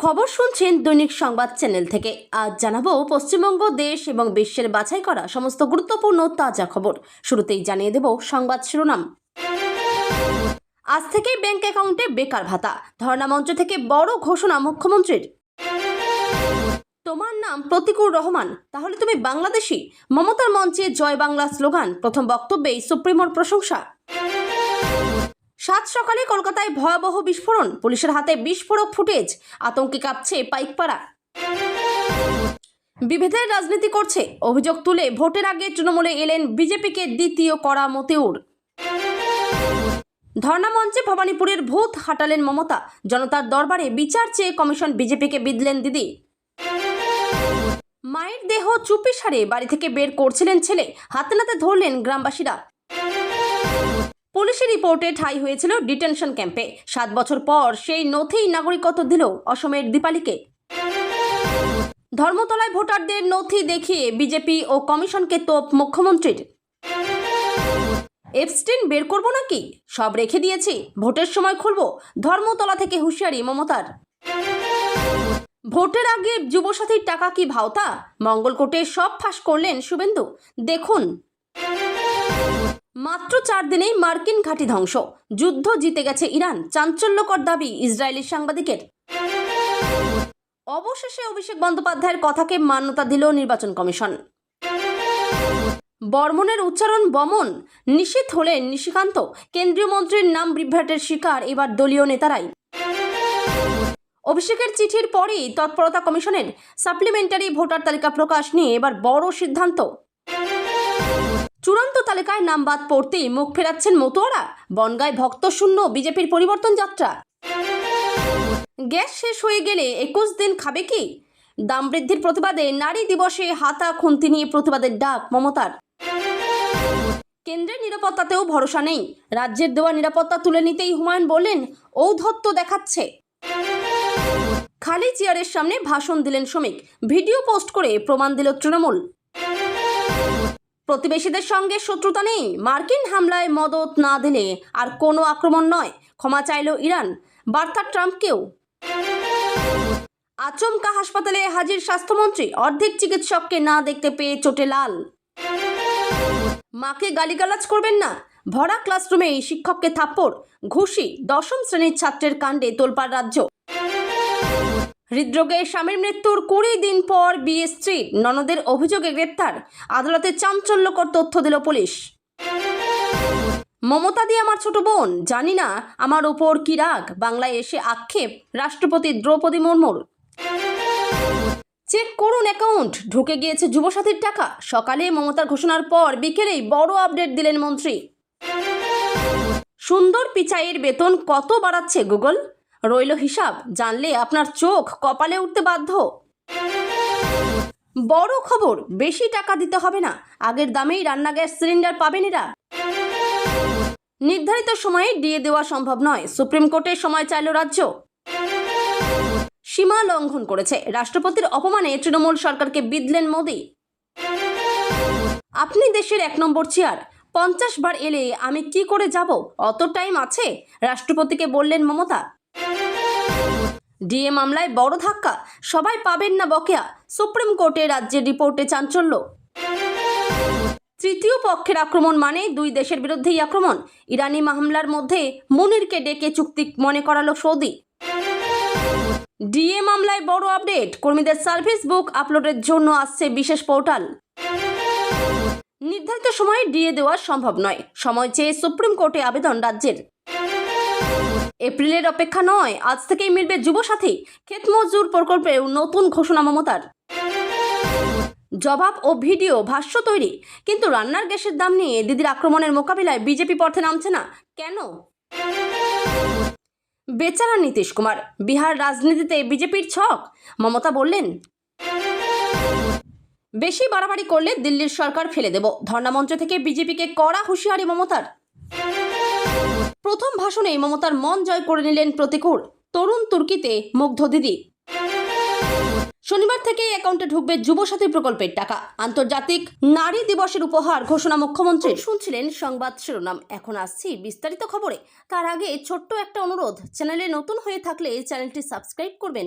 খবর শুনছেন দৈনিক সংবাদ চ্যানেল থেকে। আজ জানাবো পশ্চিমবঙ্গ, দেশ এবং বিশ্বের বাছাই করা সমস্ত গুরুত্বপূর্ণ তাজা খবর। শুরুতেই জানিয়ে দেব সংবাদ শিরোনাম। আজ থেকেই ব্যাংক অ্যাকাউন্টে বেকার ভাতা, ধর্ণা মঞ্চ থেকে বড় ঘোষণা মুখ্যমন্ত্রীর। তোমার নাম প্রতিকুর রহমান, তাহলে তুমি বাংলাদেশি। মমতার মঞ্চে জয় বাংলা স্লোগান, প্রথম বক্তব্যেই সুপ্রিমোর প্রশংসা। সাত সকালে কলকাতায় ভয়াবহ বিস্ফোরণ, পুলিশের হাতে বিস্ফোরক ফুটেজ, আতঙ্কে কাঁপছে পাইকপাড়া। বিভেদের রাজনীতি করছে, অভিযোগ তুলে ভোটের আগে তৃণমূলে এলেন বিজেপিকে দ্বিতীয় করা মতিউর। ধর্ণা মঞ্চে ভবানীপুরের ভূত হাঁটালেন মমতা, জনতার দরবারে বিচার চেয়ে কমিশন বিজেপিকে বিঁধলেন দিদি। মায়ের দেহ চুপি সারে বাড়ি থেকে বের করছিলেন ছেলে, হাতে নাতে ধরলেন গ্রামবাসীরা। পুলিশের রিপোর্টে ঠাঁই হয়েছিল ডিটেনশন ক্যাম্পে, 7 বছর পর সেই নথিই নাগরিকত্ব দিল অসমের দীপালিকে। ধর্মতলায় ভোটারদের নথি দেখিয়ে বিজেপি ও কমিশনকে তোপ মুখ্যমন্ত্রীর। এপস্টিন বের করবো নাকি, সব রেখে দিয়েছি, ভোটের সময় খুলবো, ধর্মতলা থেকে হুঁশিয়ারি মমতার। ভোটের আগে যুবসাথীর টাকা কি ভাওতা, মঙ্গলকোটে সব ফাঁস করলেন শুভেন্দু, দেখুন। মাত্র 4 দিনেই মার্কিন ঘাঁটি ধ্বংস, যুদ্ধ জিতে গেছে ইরান, চাঞ্চল্যকর দাবি ইসরায়েলি সাংবাদিকের। অবশেষে অভিষেক বন্দ্যোপাধ্যায়ের কথাকে মান্যতা দিল নির্বাচন কমিশন। বর্মনের উচ্চারণ বমন, নিষিদ্ধ হলেন নিশিকান্ত, কেন্দ্রীয় মন্ত্রীর নাম বিভ্রাটের শিকার এবার দলীয় নেতারাই। অভিষেকের চিঠির পরেই তৎপরতা কমিশনের, সাপ্লিমেন্টারি ভোটার তালিকা প্রকাশ নিয়ে এবার বড় সিদ্ধান্ত। চূড়ান্ত তালিকায় নাম বাদ পড়তেই মুখ ফেরাচ্ছেন মতুয়ারা, বনগাঁয় ভক্তশূন্য বিজেপির পরিবর্তন যাত্রা। গ্যাস শেষ হয়ে গেলে 21 দিন খাবে কি, দাম বৃদ্ধির প্রতিবাদে নারী দিবসে হাতা খুন্তি নিয়ে প্রতিবাদের ডাক মমতার। কেন্দ্রের নিরাপত্তাতেও ভরসা নেই, রাজ্যের দেওয়া নিরাপত্তা তুলে নিতেই হুমায়ুন বললেন ঔদ্ধত্য দেখাচ্ছে। খালি চেয়ারের সামনে ভাষণ দিলেন শ্রমিক, ভিডিও পোস্ট করে প্রমাণ দিল তৃণমূল। প্রতিবেশীদের সঙ্গে শত্রুতা নেই, মার্কিন হামলায় মদত না দিলে আর কোনো আক্রমণ নয়, ক্ষমা চাইল ইরান, বার্তা ট্রাম্পকেও। আচমকা হাসপাতালে হাজির স্বাস্থ্যমন্ত্রী, অর্ধেক চিকিৎসককে না দেখতে পেয়ে চোটে লাল। মাকে গালিগালাজ করবেন না, ভরা ক্লাসরুমেই শিক্ষককে থাপ্পড়, ঘুষি, 10ম শ্রেণীর ছাত্রের কাণ্ডে তোলপাড় রাজ্য। হৃদরোগে স্বামীর মৃত্যুর 20 দিন পর বিয়ে স্ত্রী, ননদের অভিযোগে গ্রেপ্তার, আদালতে চাঞ্চল্যকর তথ্য দিল পুলিশ। মমতা দি আমার ছোট বোন, জানি না আমার ওপর কি রাগ, বাংলায় এসে আক্ষেপ রাষ্ট্রপতি দ্রৌপদী মুর্মুর। চেক করুন অ্যাকাউন্ট, ঢুকে গিয়েছে যুবসাথীর টাকা, সকালে মমতার ঘোষণার পর বিকেলেই বড় আপডেট দিলেন মন্ত্রী। সুন্দর পিচাইয়ের বেতন কত বাড়াচ্ছে গুগল, রইল হিসাব, জানলে আপনার চোখ কপালে উঠতে বাধ্য। বড় খবর, বেশি টাকা দিতে হবে না, আগের দামেই রান্না গ্যাস সিলিন্ডার পাবেন এরা। নির্ধারিত সময়ে দিয়ে দেওয়া সম্ভব নয়, সুপ্রিম কোর্টে সময় চাইল রাজ্য। সীমা লঙ্ঘন করেছে, রাষ্ট্রপতির অপমানে তৃণমূল সরকারকে বিঁধলেন মোদি। আপনি দেশের 1 নম্বর চেয়ার, 50 বার এলে আমি কি করে যাব, অত টাইম আছে, রাষ্ট্রপতিকে বললেন মমতা। ডিএ মামলায় বড় ধাক্কা, সবাই পাবেন না বকেয়া, সুপ্রিম কোর্টে রাজ্যের রিপোর্টে চাঞ্চল্য। তৃতীয় পক্ষের আক্রমণ মানে 2 দেশের বিরুদ্ধেই আক্রমণ, ইরানি মামলার মধ্যে মুনিরকে ডেকে চুক্তি মনে করালো সৌদি। ডিএ মামলায় বড় আপডেট, কর্মীদের সার্ভিস বুক আপলোডের জন্য আসছে বিশেষ পোর্টাল। নির্ধারিত সময়ে ডিএ দেওয়া সম্ভব নয়, সময় চেয়ে সুপ্রিম কোর্টে আবেদন রাজ্যের। এপ্রিলের অপেক্ষা নয়, আজ থেকেই মিলবে যুবসাথী, ক্ষেত মজদুর প্রকল্পেও নতুন ঘোষণা মমতার। জবাব ও ভিডিও ভাষ্য তৈরি, কিন্তু রান্নার গ্যাসের দাম নিয়ে দিদির আক্রমণের মোকাবিলায় বিজেপি পথে নামছে না কেন? বেচারা নীতিশ কুমার, বিহার রাজনীতিতে বিজেপির ছক, মমতা বললেন বেশি বাড়াবাড়ি করলে দিল্লির সরকার ফেলে দেব, ধর্ণা মঞ্চ থেকে বিজেপিকে কড়া হুঁশিয়ারি মমতার। প্রথম ভাষণেই মমতার মন জয় করে নিলেন প্রতিকুর, তরুণ তুর্কিতে মুগ্ধ দিদি। শনিবার থেকে অ্যাকাউন্টে ঢুকবে যুবসাথী প্রকল্পের টাকা। আন্তর্জাতিক নারী দিবসের উপহার ঘোষণা মুখ্যমন্ত্রীর। শুনছিলেন সংবাদ শিরোনাম, এখন আসছি বিস্তারিত খবরে। তার আগে ছোট্ট একটা অনুরোধ, চ্যানেলে নতুন হয়ে থাকলে চ্যানেলটি সাবস্ক্রাইব করবেন।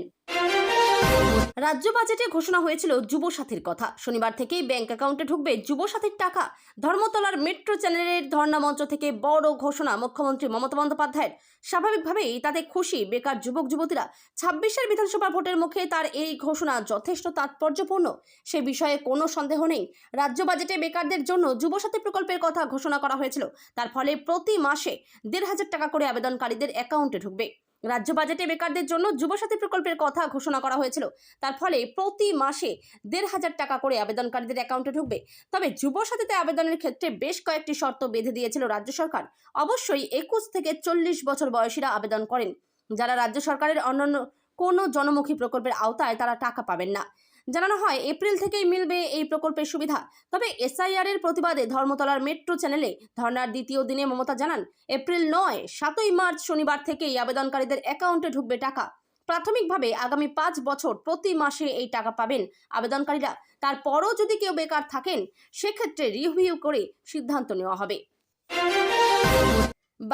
রাজ্য বাজেটে ঘোষণা হয়েছিল যুবসাথীর কথা। শনিবার থেকেই ব্যাংক অ্যাকাউন্টে ঢুকবে যুবসাথীর টাকা। ধর্মতলার মেট্রো চ্যানেলের ধর্ণা মঞ্চ থেকে বড় ঘোষণা মুখ্যমন্ত্রী মমতা বন্দ্যোপাধ্যায়ের। স্বাভাবিকভাবেই তাতে খুশি বেকার যুবক যুবতীরা। 26-এর বিধানসভা ভোটের মুখে তার এই ঘোষণা যথেষ্ট তাৎপর্যপূর্ণ, সে বিষয়ে কোনো সন্দেহ নেই। রাজ্য বাজেটে বেকারদের জন্য যুবসাথী প্রকল্পের কথা ঘোষণা করা হয়েছিল। তার ফলে প্রতি মাসে 1,500 টাকা করে আবেদনকারীদের অ্যাকাউন্টে ঢুকবে। রাজ্য বাজেটে বেকারদের জন্য যুবসাথী প্রকল্পের কথা ঘোষণা করা হয়েছিল। তার ফলে প্রতি মাসে 1,500 টাকা করে আবেদনকারীদের অ্যাকাউন্টে ঢুকবে। তবে যুবসাথীতে আবেদনের ক্ষেত্রে বেশ কয়েকটি শর্ত বেঁধে দিয়েছিল রাজ্য সরকার। অবশ্যই 21 থেকে 40 বছর বয়সীরা আবেদন করেন। যারা রাজ্য সরকারের অন্যান্য কোনো জনমুখী প্রকল্পের আওতায় তারা টাকা পাবেন না। জানানো হয় এপ্রিল থেকেই মিলবে এই প্রকল্পের সুবিধা। তবে এসআইআর এর প্রতিবাদে ধর্মতলার মেট্রো চ্যানেলে ধর্নার দ্বিতীয় দিনে মমতা জানান, এপ্রিল নয় 7ই মার্চ শনিবার থেকেই আবেদনকারীদের অ্যাকাউন্টে ঢুকবে টাকা। প্রাথমিকভাবে আগামী 5 বছর প্রতি মাসে এই টাকা পাবেন আবেদনকারীরা। তারপরও যদি কেউ বেকার থাকেন সেক্ষেত্রে রিভিউ করে সিদ্ধান্ত নেওয়া হবে।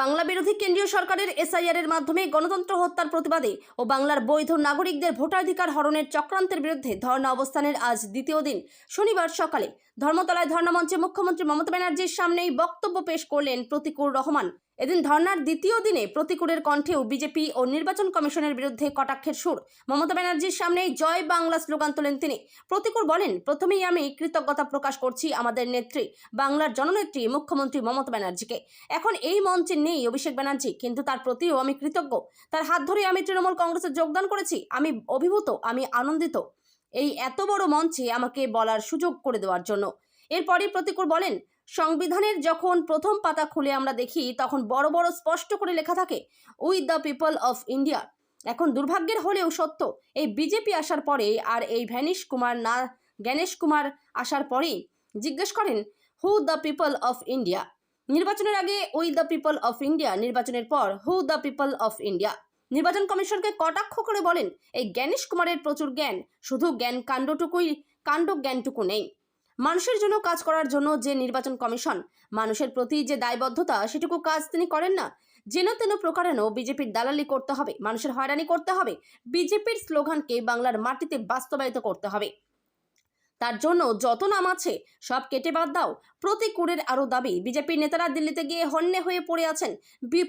বাংলা বিরোধী কেন্দ্রীয় সরকারের এসআইআর এর মাধ্যমে গণতন্ত্র হত্যার প্রতিবাদে ও বাংলার বৈধ নাগরিকদের ভোটাধিকার হরণের চক্রান্তের বিরুদ্ধে ধর্ণা অবস্থানের আজ দ্বিতীয় দিন। শনিবার সকালে ধর্মতলায় ধর্ণা মঞ্চে মুখ্যমন্ত্রী মমতা ব্যানার্জির সামনেই বক্তব্য পেশ করলেন প্রতিকুর রহমান। এদিন ধর্নার দ্বিতীয় দিনে প্রতিকুরের কণ্ঠেও বিজেপি ও নির্বাচন কমিশনের বিরুদ্ধে কটাক্ষের সুর। মমতা ব্যানার্জির সামনেই জয় বাংলা স্লোগান তোলেন তিনি। প্রতিকুর বলেন, প্রথমেই আমি কৃতজ্ঞতা প্রকাশ করছি আমাদের নেত্রী, বাংলার জননেত্রী মুখ্যমন্ত্রী মমতা ব্যানার্জিকে। এখন এই মঞ্চে নেই অভিষেক ব্যানার্জি, কিন্তু তার প্রতিও আমি কৃতজ্ঞ। তার হাত ধরে আমি তৃণমূল কংগ্রেসে যোগদান করেছি। আমি অভিভূত, আমি আনন্দিত এই এত বড় মঞ্চে আমাকে বলার সুযোগ করে দেওয়ার জন্য। এরপরই প্রতিকুর বলেন, সংবিধানের যখন প্রথম পাতা খুলে আমরা দেখি তখন বড় বড় স্পষ্ট করে লেখা থাকে we the people of India. এখন দুর্ভাগ্যের হলেও সত্য, এই বিজেপি আসার পরে আর এই জ্ঞানেশ কুমার আসার পরেই জিজ্ঞেস করেন who the people of India. নির্বাচনের আগে we the people of India, নির্বাচনের পর who the people of India. নির্বাচন কমিশনকে কটাক্ষ করে বলেন, এই জ্ঞানেশ কুমারের প্রচুর জ্ঞান, শুধু কাণ্ড জ্ঞানটুকু নেই। মানুষের জন্য কাজ করার জন্য যে নির্বাচন কমিশন, মানুষের প্রতি যে দায়বদ্ধতা, সেটুকু কাজ তিনি করেন না। যেন তেন প্রকারেণও বিজেপির দালালি করতে হবে, মানুষের হয়রানি করতে হবে, বিজেপির স্লোগানকে বাংলার মাটিতে বাস্তবায়িত করতে হবে। তার জন্য যত নাম আছে সব কেটে বাদ দাও। প্রতিকুরের আরও দাবি, বিজেপির নেতারা দিল্লিতে গিয়ে হন্যে হয়ে পড়ে আছেন,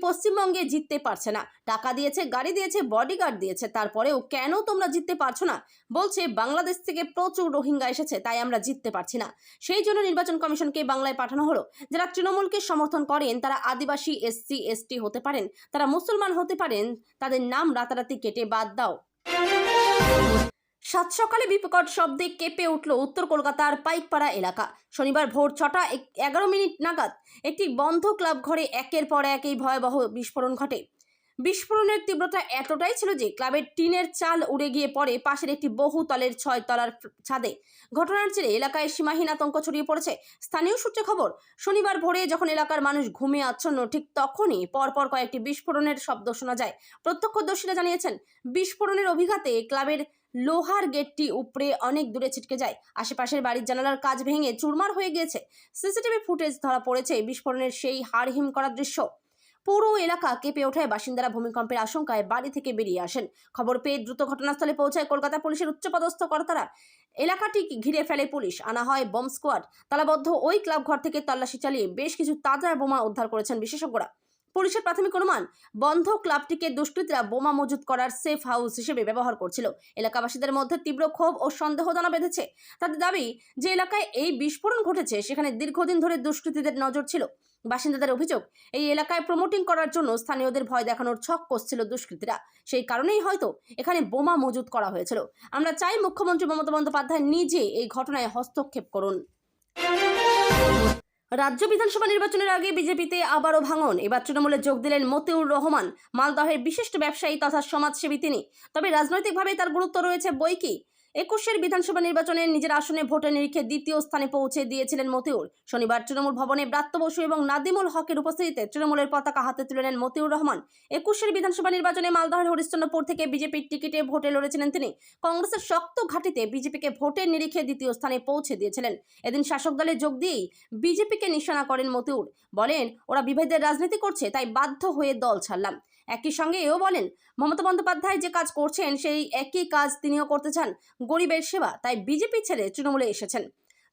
পশ্চিমবঙ্গে জিততে পারছে না। টাকা দিয়েছে, গাড়ি দিয়েছে, বডিগার্ড দিয়েছে, তারপরেও কেন তোমরা জিততে পারছো না? বলছে বাংলাদেশ থেকে প্রচুর রোহিঙ্গা এসেছে, তাই আমরা জিততে পারছি না। সেই জন্য নির্বাচন কমিশনকে বাংলায় পাঠানো হলো। যারা তৃণমূলকে সমর্থন করেন তারা আদিবাসী, এসসি, এসটি হতে পারেন, তারা মুসলমান হতে পারেন, তাদের নাম রাতারাতি কেটে বাদ দাও। সাত সকালে বিকট শব্দে কেঁপে উঠল উত্তর কলকাতার পাইকপাড়া এলাকা। শনিবার ভোর 6টা 11 মিনিট নাগাদ একটি বন্ধ ক্লাব ঘরে একের পর এক এই ভয়াবহ বিস্ফোরণ ঘটে। বিস্ফোরণের তীব্রতা এতটাই ছিল যে ক্লাবের টিনের চাল উড়ে গিয়ে পড়ে পাশের একটি বহুতলের 6 তলার ছাদে। ঘটনার জেরে এলাকায় সীমাহীন আতঙ্ক ছড়িয়ে পড়েছে। স্থানীয় সূত্রে খবর, শনিবার ভোরে যখন এলাকার মানুষ ঘুমিয়ে আচ্ছন্ন, ঠিক তখনই পরপর কয়েকটি বিস্ফোরণের শব্দ শোনা যায়। প্রত্যক্ষদর্শীরা জানিয়েছেন, বিস্ফোরণের অভিঘাতে ক্লাবের লোহার গেটটি উপড়ে অনেক দূরে ছিটকে যায়। আশেপাশের বাড়ির জানালার কাঁচ ভেঙে চুরমার হয়ে গিয়েছে। সিসিটিভি ফুটেজ ধরা পড়েছে বিস্ফোরণের সেই হাড়হিম করা দৃশ্য। পুরো এলাকা কেঁপে ওঠায় বাসিন্দারা ভূমিকম্পের আশঙ্কায় বাড়ি থেকে বেরিয়ে আসেন। খবর পেয়ে দ্রুত ঘটনাস্থলে পৌঁছায় কলকাতা পুলিশের উচ্চপদস্থ কর্তারা। এলাকাটি ঘিরে ফেলে পুলিশ, আনা হয় বোম স্কোয়াড। তালাবদ্ধ ওই ক্লাব ঘর থেকে তল্লাশি চালিয়ে বেশ কিছু তাজা বোমা উদ্ধার করেছেন বিশেষজ্ঞরা। পুলিশের প্রাথমিক অনুমান, বন্ধ ক্লাবটিকে দুষ্কৃতীরা বোমা মজুত করার সেফ হাউস হিসেবে ব্যবহার করছিল। এলাকাবাসীদের মধ্যে তীব্র ক্ষোভ ও সন্দেহ দানা বেঁধেছে। তাদের দাবি, যে এলাকায় এই বিস্ফোরণ ঘটেছে সেখানে দীর্ঘদিন ধরে দুষ্কৃতীদের নজর ছিল। বাসিন্দাদের অভিযোগ, এই এলাকায় প্রমোটিং করার জন্য স্থানীয়দের ভয় দেখানোর ছক কষছিল দুষ্কৃতীরা। সেই কারণেই হয়তো এখানে বোমা মজুত করা হয়েছিল। আমরা চাই মুখ্যমন্ত্রী মমতা বন্দ্যোপাধ্যায় নিজে এই ঘটনায় হস্তক্ষেপ করুন। রাজ্য বিধানসভা নির্বাচনের আগে বিজেপিতে আবারও ভাঙন। এবার তৃণমূলে যোগ দিলেন মতিউর রহমান। মালদহের বিশিষ্ট ব্যবসায়ী তথা সমাজসেবী তিনি। তবে রাজনৈতিকভাবে তার গুরুত্ব রয়েছে বৈকি। 21 বিধানসভা নির্বাচনে নিজের আসনে ভোটের নিরিখে দ্বিতীয় স্থানে পৌঁছে দিয়েছিলেন মতিউর। শনিবার তৃণমূল ভবনে ব্রাত্য বসু এবং নাদিমুল হকের উপস্থিতিতে তৃণমূলের পতাকা হাতে তুলে নেন মতিউর রহমান। 21 বিধানসভা নির্বাচনে মালদহের হরিশ্চন্দ্রপুর থেকে বিজেপির টিকিটে ভোটে লড়েছিলেন তিনি। কংগ্রেসের শক্ত ঘাঁটিতে বিজেপিকে ভোটের নিরিখে দ্বিতীয় স্থানে পৌঁছে দিয়েছিলেন। এদিন শাসক দলে যোগ দিয়েই বিজেপিকে নিশানা করেন মতিউর। বলেন, ওরা বিভেদের রাজনীতি করছে, তাই বাধ্য হয়ে দল ছাড়লাম। একই সঙ্গে এও বলেন, মমতা বন্দ্যোপাধ্যায় যে কাজ করছেন সেই একই কাজ তিনিও করতে চান, গরিবের সেবা, তাই বিজেপি ছেড়ে তৃণমূলে এসেছেন।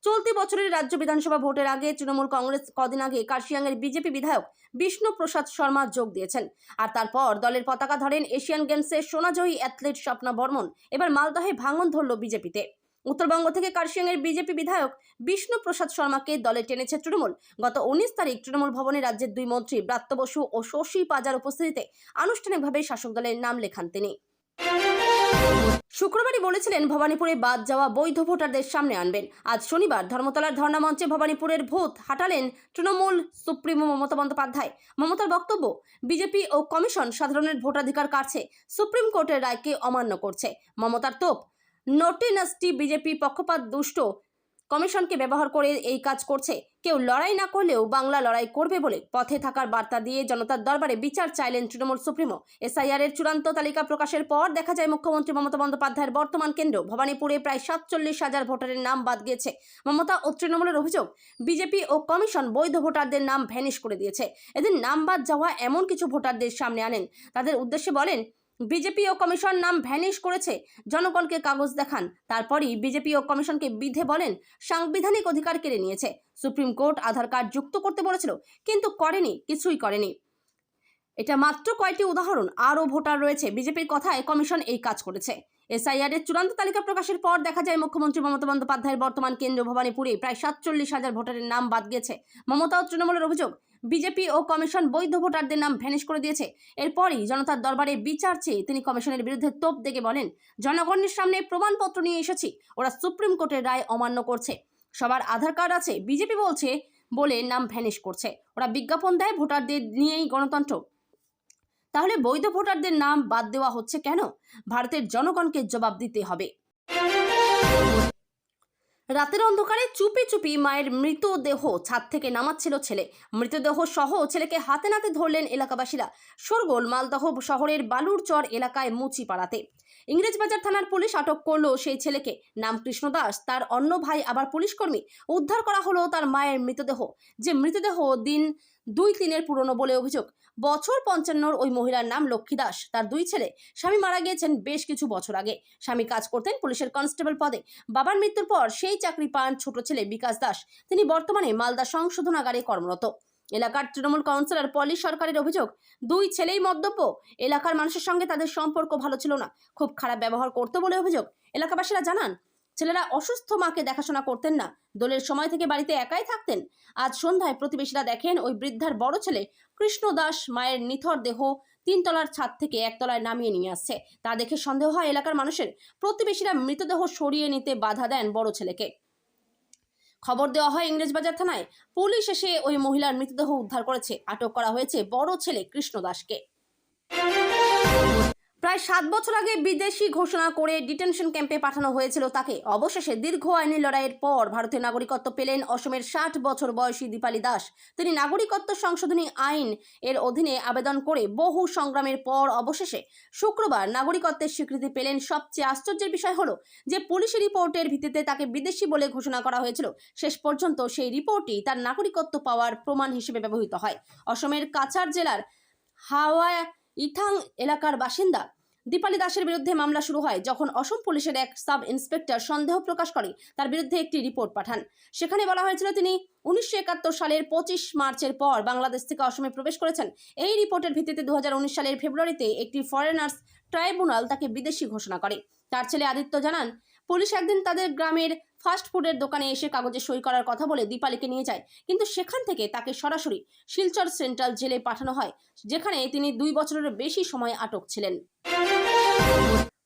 চলতি বছরের রাজ্য বিধানসভা ভোটের আগে তৃণমূল কংগ্রেস কদিন আগে কার্শিয়াংয়ের বিজেপি বিধায়ক বিষ্ণু প্রসাদ শর্মা যোগ দিয়েছেন। আর তারপর দলের পতাকা ধরেন এশিয়ান গেমসের সোনাজয়ী অ্যাথলেট স্বপ্না বর্মন। এবার মালদহে ভাঙন ধরল বিজেপিতে। উত্তরবঙ্গ থেকে কার্শিয়াংয়ের বিজেপি বিধায়ক বিষ্ণু প্রসাদ শর্মাকে দলে টেনেছে তৃণমূল। গত 19 তারিখ তৃণমূল ভবনে রাজ্যের দুই মন্ত্রী ব্রাত্য বসু ও শশী পাজার উপস্থিতিতে আনুষ্ঠানিকভাবে শাসক দলের নাম লেখান তিনি। শুক্রবারই বলেছিলেন ভবানীপুরে বাদ যাওয়া বৈধ ভোটারদের সামনে আনবেন। আজ শনিবার ধর্মতলার ধর্ণা মঞ্চে ভবানীপুরের ভূত হাঁটালেন তৃণমূল সুপ্রিমো মমতা বন্দ্যোপাধ্যায়। মমতার বক্তব্য, বিজেপি ও কমিশন সাধারণের ভোটাধিকার কাটছে, সুপ্রিম কোর্টের রায়কে অমান্য করছে। মমতার তোপ, নটিনাস্টি বিজেপি পক্ষপাত দুষ্ট কমিশনকে ব্যবহার করে এই কাজ করছে। কেউ লড়াই না করলেও বাংলা লড়াই করবে বলে পথে থাকার বার্তা দিয়ে জনতার দরবারে বিচার চাইলেন তৃণমূল সুপ্রিমো। এসআইআর এর চূড়ান্ত তালিকা প্রকাশের পর দেখা যায় মুখ্যমন্ত্রী মমতা বন্দ্যোপাধ্যায়ের বর্তমান কেন্দ্র ভবানীপুরে প্রায় 47,000 ভোটারের নাম বাদ গিয়েছে। মমতা ও তৃণমূলের অভিযোগ, বিজেপি ও কমিশন বৈধ ভোটারদের নাম ভ্যানিশ করে দিয়েছে। এদিন নাম বাদ যাওয়া এমন কিছু ভোটারদের সামনে আনেন। তাদের উদ্দেশ্যে বলেন, বিজেপি ও কমিশন নাম ভ্যানিশ করেছে, জনগণকে কাগজ দেখান। তারপরই বিজেপি ও কমিশনকে বিধে বলেন সাংবিধানিক অধিকার কেড়ে নিয়েছে। সুপ্রিম কোর্ট আধার কার্ড যুক্ত করতে বলেছিল, কিন্তু করেনি, কিছুই করেনি। এটা মাত্র কয়েকটি উদাহরণ, আরও ভোটার রয়েছে। বিজেপির কথায় কমিশন এই কাজ করেছে। এসআইআর এর চূড়ান্ত তালিকা প্রকাশের পর দেখা যায় মুখ্যমন্ত্রী মমতা বন্দ্যোপাধ্যায়ের বর্তমান কেন্দ্র ভবানীপুরে প্রায় 47,000 ভোটারের নাম বাদ গিয়েছে। মমতা ও তৃণমূলের অভিযোগ, বিজেপি ও কমিশন বৈধ ভোটারদের নাম ভ্যানিশ করে দিয়েছে। এরপরই জনতার দরবারে বিচার চেয়ে তিনি কমিশনের বিরুদ্ধে তোপ দেগে বলেন, জনগণের সামনে প্রমাণপত্র নিয়ে এসেছি, ওরা সুপ্রিম কোর্টের রায় অমান্য করছে। সবার আধার কার্ড আছে, বিজেপি বলছে বলে নাম ভ্যানিশ করছে। ওরা বিজ্ঞাপন দেয় ভোটারদের নিয়েই গণতন্ত্র। তাহলে বৈধ ভোটারদের নাম বাদ দেওয়া হচ্ছে কেন? ভারতের জনগণকে জবাব দিতে হবে। রাতের অন্ধকারে চুপি চুপি মায়ের মৃতদেহ ছাদ থেকে নামাচ্ছিল ছেলে। মৃতদেহ সহ ছেলেকে হাতে নাতে ধরলেন এলাকাবাসীরা। শোরগোল মালদহ শহরের বালুরচর এলাকায় মুচিপাড়াতে। ইংরেজবাজার থানার পুলিশ আটক করলো সেই ছেলেকে। নাম কৃষ্ণ দাস, তার অন্য ভাই আবার পুলিশ কর্মী। উদ্ধার করা হলো তার মায়ের মৃতদেহ, যে মৃতদেহ দিন 2-3 পুরনো বলে অভিযোগ। বছর 55 ওই মহিলার নাম লক্ষ্মী দাস। তার দুই ছেলে। স্বামী মারা গিয়েছেন বেশ কিছু বছর আগে। স্বামী কাজ করতেন পুলিশের কনস্টেবল পদে। বাবার মৃত্যুর পর সেই চাকরি পান ছোট ছেলে বিকাশ দাস। তিনি বর্তমানে মালদা সংশোধনাগারে কর্মরত। এলাকার তৃণমূল কাউন্সিলর পলি সরকারের অভিযোগ, দুই ছেলেই মদ্যপ। এলাকার মানুষের সঙ্গে তাদের সম্পর্ক ভালো ছিল না, খুব খারাপ ব্যবহার করতো বলে অভিযোগ। এলাকাবাসীরা জানান, ছেলেরা অসুস্থ মাকে দেখাশোনা করতেন না, দোলের সময় থেকে বাড়িতে একাই থাকতেন। আজ সন্ধ্যায় প্রতিবেশীরা দেখেন ওই বৃদ্ধার বড় ছেলে কৃষ্ণ দাস মায়ের নিথর দেহ 3 তলার ছাদ থেকে 1 তলায় নামিয়ে নিয়ে আসছে। তা দেখে সন্দেহ হয় এলাকার মানুষের। প্রতিবেশীরা মৃতদেহ সরিয়ে নিতে বাধা দেন বড় ছেলেকে। খবর দেওয়া হয় ইংরেজবাজার থানায়। পুলিশ এসে ওই মহিলার মৃতদেহ উদ্ধার করেছে। আটক করা হয়েছে বড় ছেলে কৃষ্ণ দাসকে। প্রায় 7 বছর আগে বিদেশি ঘোষণা করে ডিটেনশন ক্যাম্পে পাঠানো হয়েছিল তাকে। অবশেষে দীর্ঘ আইনি লড়াইয়ের পর ভারতীয় নাগরিকত্ব পেলেন অসমের 60 বছর বয়সী দীপালি দাস। তিনি নাগরিকত্ব সংশোধনী আইন এর অধীনে আবেদন করে বহু সংগ্রামের পর অবশেষে শুক্রবার নাগরিকত্বের স্বীকৃতি পেলেন। সবচেয়ে আশ্চর্যের বিষয় হলো যে পুলিশি রিপোর্টের ভিত্তিতে তাকে বিদেশি বলে ঘোষণা করা হয়েছিল। শেষ পর্যন্ত সেই রিপোর্টই তার নাগরিকত্ব পাওয়ার প্রমাণ হিসেবে ব্যবহৃত হয়। অসমের কাছাড় জেলার হাওয়া ইথাং এলাকার বাসিন্দা দীপালি দাসের বিরুদ্ধে মামলা শুরু হয় যখন অসম পুলিশের এক সাব ইন্সপেক্টর সন্দেহ প্রকাশ করে তার বিরুদ্ধে একটি রিপোর্ট পাঠান। সেখানে বলা হয়েছিল তিনি 1971 সালের 25 মার্চের পর বাংলাদেশ থেকে অসমে প্রবেশ করেছেন। এই রিপোর্টের ভিত্তিতে 2019 সালের ফেব্রুয়ারিতে একটি ফরেনার্স ট্রাইব্যুনাল তাকে বিদেশি ঘোষণা করে। তার ছেলে আদিত্য জানান, পুলিশ একদিন তাদের গ্রামের ফাস্ট ফুডের দোকানে এসে কাগজে সই করার কথা বলে দীপালিকে নিয়ে যায়, কিন্তু সেখান থেকে তাকে সরাসরি শিলচর সেন্ট্রাল জেলে পাঠানো হয়, যেখানে তিনি 2 বছরের বেশি সময় আটক ছিলেন।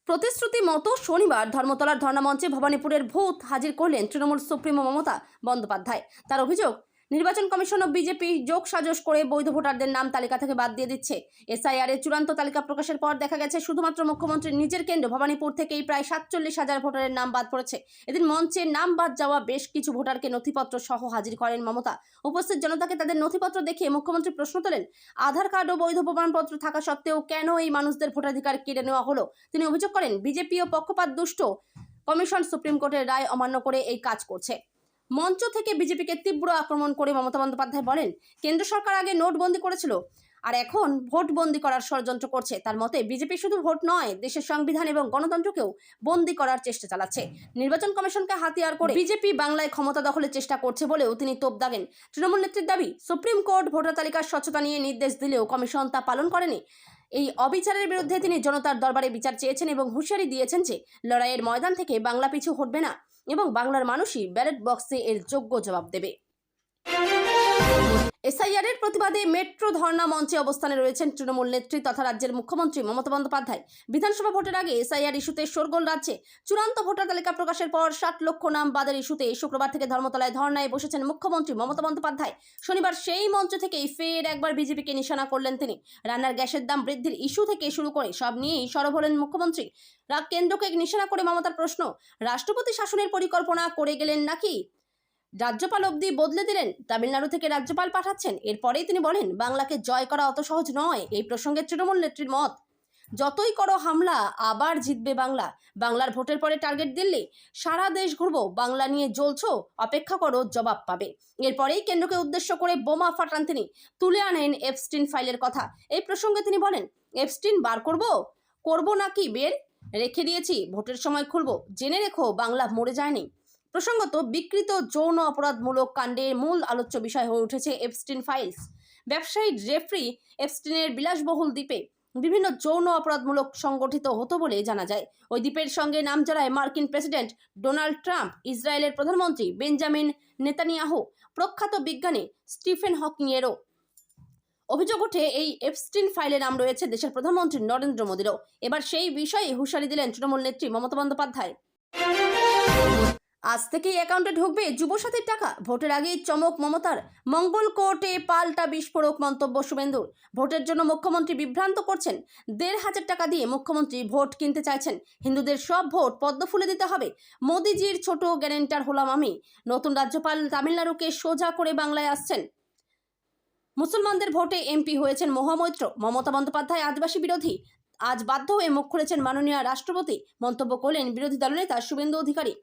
প্রতিশ্রুতি মতো শনিবার ধর্মতলার ধর্ণা মঞ্চে ভবানীপুরের ভূত হাজির করলেন তৃণমূল সুপ্রিমো মমতা বন্দ্যোপাধ্যায়। তার অভিযোগ, নির্বাচন কমিশন ও বিজেপি যোগ সাজস করে বৈধ ভোটারদের নাম তালিকা থেকে বাদ দিয়ে দিচ্ছে। এসআইআর এর চূড়ান্ত তালিকা প্রকাশের পর দেখা গেছে শুধুমাত্র মুখ্যমন্ত্রীর নিজের কেন্দ্র ভবানীপুর থেকেই প্রায় 47,000 ভোটারের নাম বাদ পড়েছে। এদিন মঞ্চে নাম বাদ যাওয়া বেশ কিছু ভোটারকে নথিপত্র সহ হাজির করেন মমতা। উপস্থিত জনতাকে তাদের নথিপত্র দেখিয়ে মুখ্যমন্ত্রী প্রশ্ন তোলেন, আধার কার্ড ও বৈধ প্রমাণপত্র থাকা সত্ত্বেও কেন এই মানুষদের ভোটাধিকার কেড়ে নেওয়া হলো। তিনি অভিযোগ করেন, বিজেপি ও পক্ষপাত দুষ্ট কমিশন সুপ্রিম কোর্টের রায় অমান্য করে এই কাজ করছে। মঞ্চ থেকে বিজেপিকে তীব্র আক্রমণ করে মমতা বন্দ্যোপাধ্যায় বলেন, কেন্দ্র সরকার আগে নোটবন্দি করেছিল আর এখন ভোটবন্দি করার ষড়যন্ত্র করছে। তার মতে বিজেপি শুধু ভোট নয়, দেশের সংবিধান এবং গণতন্ত্রকেও বন্দি করার চেষ্টা চালাচ্ছে। নির্বাচন কমিশনকে হাতিয়ার করে বিজেপি বাংলায় ক্ষমতা দখলের চেষ্টা করছে বলেও তিনি তোপ দাগেন। তৃণমূল নেত্রীর দাবি, সুপ্রিম কোর্ট ভোটার তালিকার স্বচ্ছতা নিয়ে নির্দেশ দিলেও কমিশন তা পালন করেনি। এই অবিচারের বিরুদ্ধে তিনি জনতার দরবারে বিচার চেয়েছেন এবং হুঁশিয়ারি দিয়েছেন যে লড়াইয়ের ময়দান থেকে বাংলা পিছু হটবে না এবং বাংলার মানুষই ব্যালট বক্সে এর যোগ্য জবাব দেবে। এসআইআর এর প্রতিবাদে মেট্রো ধর্ণা মঞ্চে অবস্থানে রয়েছেন তৃণমূল নেত্রী তথা রাজ্যের মুখ্যমন্ত্রী মমতা বন্দ্যোপাধ্যায়। বিধানসভা ভোটের আগে এসআইআর ইস্যুতে শোরগোল রাজ্যে। চূড়ান্ত ভোটার তালিকা প্রকাশের পর 60 লক্ষ নাম বাদের ইস্যুতে শুক্রবার থেকে ধর্মতলায় ধর্ণায় বসেছেন মুখ্যমন্ত্রী মমতা বন্দ্যোপাধ্যায়। শনিবার সেই মঞ্চ থেকেই ফের একবার বিজেপিকে নিশানা করলেন তিনি। রান্নার গ্যাসের দাম বৃদ্ধির ইস্যু থেকে শুরু করে সব নিয়েই সরব হলেন মুখ্যমন্ত্রী। কেন্দ্রকে নিশানা করে মমতার প্রশ্ন, রাষ্ট্রপতি শাসনের পরিকল্পনা করে গেলেন নাকি রাজ্যপাল অবধি বদলে দিলেন, তামিলনাড়ু থেকে রাজ্যপাল পাঠাচ্ছেন। এরপরেই তিনি বলেন, বাংলাকে জয় করা অত সহজ নয়। এই প্রসঙ্গে তৃণমূল নেত্রীর মত, যতই করো হামলা আবার জিতবে বাংলা। বাংলার ভোটের পরে টার্গেট দিল্লি, সারা দেশ ঘুরবো, বাংলা নিয়ে জ্বলছো, অপেক্ষা করো, জবাব পাবে। এরপরেই কেন্দ্রকে উদ্দেশ্য করে বোমা ফাটান তিনি। তুলে আনেন এপস্টিন ফাইলের কথা। এই প্রসঙ্গে তিনি বলেন, এপস্টিন বার করবো নাকি বের রেখে দিয়েছি, ভোটের সময় খুলবো, জেনে রেখো বাংলা মরে যায়নি। প্রসঙ্গত, বিকৃত যৌন অপরাধমূলক কাণ্ডের মূল আলোচ্য বিষয় হয়ে উঠেছে এপস্টিন ফাইলস। ব্যবসায়ী জেফ্রি এপস্টিনের বিলাসবহুল দ্বীপে বিভিন্ন যৌন অপরাধমূলক সংগঠিত হতো বলে জানা যায়। ওই দ্বীপের সঙ্গে নাম জড়ায় মার্কিন প্রেসিডেন্ট ডোনাল্ড ট্রাম্প, ইসরায়েলের প্রধানমন্ত্রী বেঞ্জামিন নেতানিয়াহু, প্রখ্যাত বিজ্ঞানী স্টিফেন হকিংয়েরও। অভিযোগ ওঠে, এই এপস্টিন ফাইলে নাম রয়েছে দেশের প্রধানমন্ত্রী নরেন্দ্র মোদীরও। এবার সেই বিষয়ে হুঁশিয়ারি দিলেন তৃণমূল নেত্রী মমতা বন্দ্যোপাধ্যায়। আজ থেকেই অ্যাকাউন্টে ঢুকবে যুবসাথীর টাকা। ভোটের আগেই চমক মমতার। মঙ্গল কোর্টে পাল্টা বিস্ফোরক মন্তব্য শুভেন্দুর। ভোটের জন্য মুখ্যমন্ত্রী বিভ্রান্ত করছেন। 1,500 টাকা দিয়ে মুখ্যমন্ত্রী ভোট কিনতে চাইছেন। হিন্দুদের সব ভোট পদ্ম ফুলে দিতে হবে। মোদিজির ছোট গ্যারেন্টার হলাম আমি। নতুন রাজ্যপাল তামিলনাড়ুকে সোজা করে বাংলায় আসছেন। মুসলমানদের ভোটে এমপি হয়েছেন মহামৈত্র। মমতা বন্দ্যোপাধ্যায় আদিবাসী বিরোধী। আজ বাধ্য হয়ে মুখ খুলেছেন মাননীয় রাষ্ট্রপতি, মন্তব্য করলেন বিরোধী দলনেতা শুভেন্দু অধিকারী।